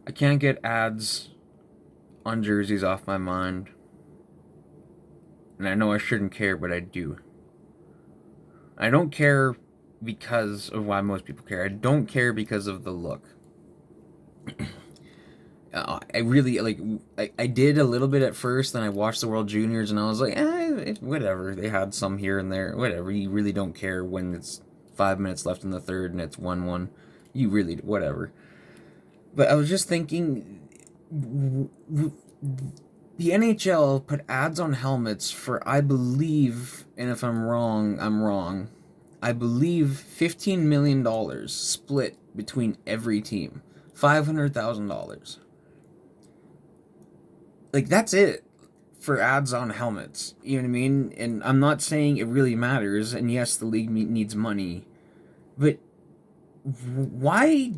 I can't get ads on jerseys off my mind. And I know I shouldn't care, but I do. I don't care because of why most people care. I don't care because of the look. I really like. I did a little bit at first, then I watched the World Juniors, and I was like, whatever. They had some here and there. Whatever. You really don't care when it's 5 minutes left in the third and it's 1-1. You really whatever. But I was just thinking, the NHL put ads on helmets for, I believe, and if I'm wrong, I'm wrong. I believe $15 million split between every team. $500,000. Like, that's it for ads on helmets. You know what I mean? And I'm not saying it really matters, and yes, the league needs money, but why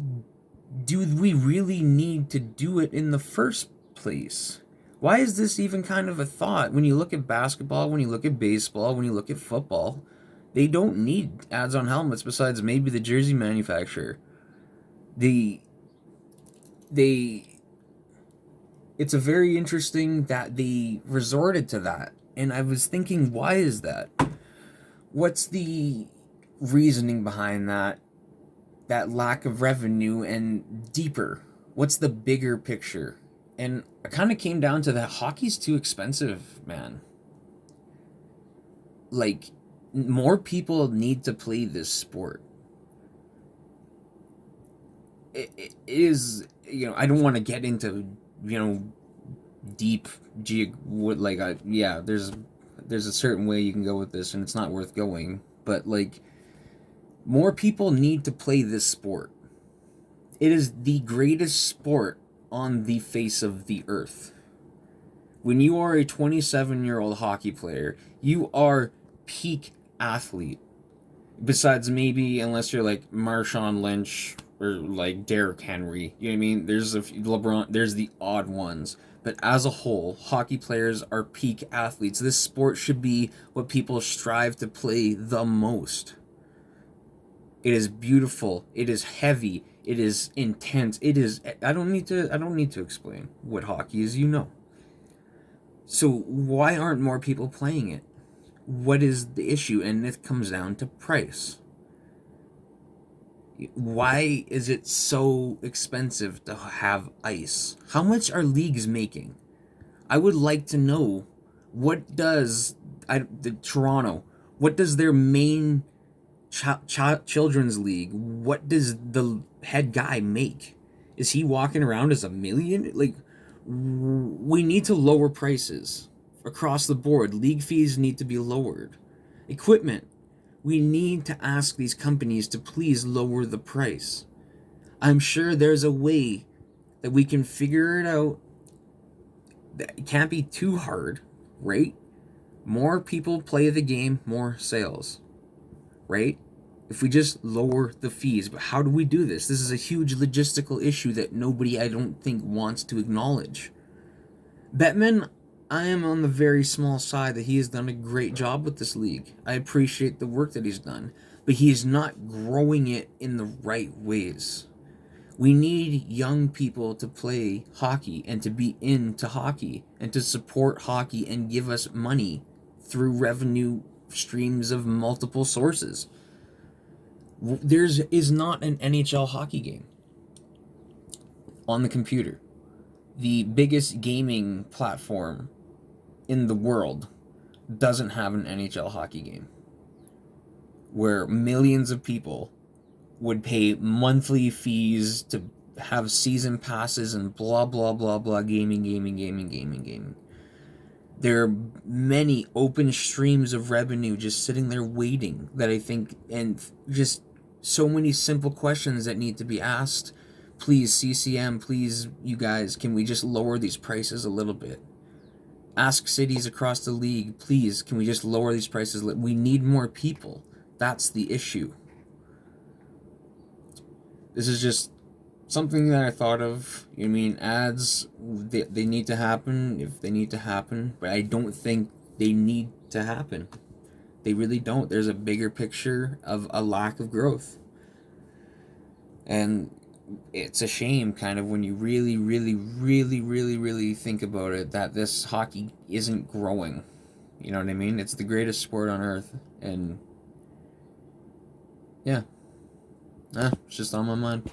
do we really need to do it in the first place? Why is this even kind of a thought? When you look at basketball, when you look at baseball, when you look at football, they don't need ads on helmets besides maybe the jersey manufacturer. They they it's a very interesting that they resorted to that. And I was thinking, why is that? What's the reasoning behind that lack of revenue, and deeper? What's the bigger picture? And I kind of came down to that hockey's too expensive, man. Like, more people need to play this sport. It is, I don't want to get into, deep, yeah, there's a certain way you can go with this, and it's not worth going. But, like, more people need to play this sport. It is the greatest sport on the face of the earth. When you are a 27-year-old hockey player, you are peak athlete. Besides, maybe, unless you're like Marshawn Lynch or like Derrick Henry, you know what I mean? There's LeBron, there's the odd ones. But as a whole, hockey players are peak athletes. This sport should be what people strive to play the most. It is beautiful. It is heavy. It is intense. It is. I don't need to explain what hockey is. So why aren't more people playing it? What is the issue? And it comes down to price. Why is it so expensive to have ice? How much are leagues making? I would like to know, what does the Toronto, what does their main children's league, what does the head guy make? Is he walking around as a million? Like, we need to lower prices across the board. League fees need to be lowered. Equipment, we need to ask these companies to please lower the price. I'm sure there's a way that we can figure it out. It can't be too hard, right? More people play the game, more sales, right? If we just lower the fees. But how do we do this? This is a huge logistical issue that nobody, I don't think, wants to acknowledge. Bettman, I am on the very small side that he has done a great job with this league. I appreciate the work that he's done, but he is not growing it in the right ways. We need young people to play hockey and to be into hockey and to support hockey and give us money through revenue streams of multiple sources. There is not an NHL hockey game on the computer. The biggest gaming platform in the world doesn't have an NHL hockey game, where millions of people would pay monthly fees to have season passes and blah blah blah blah, gaming. There are many open streams of revenue just sitting there waiting, that I think, and just so many simple questions that need to be asked. Please, CCM, please, you guys, can we just lower these prices a little bit? Ask cities across the league, please, can we just lower these prices? We need more people. That's the issue. This is just something that I thought of. I mean, ads, they need to happen if they need to happen, but I don't think they need to happen. They really don't. There's a bigger picture of a lack of growth. And it's a shame, kind of, when you really, really, really, really, really think about it, that this hockey isn't growing. You know what I mean? It's the greatest sport on earth, and yeah, it's just on my mind.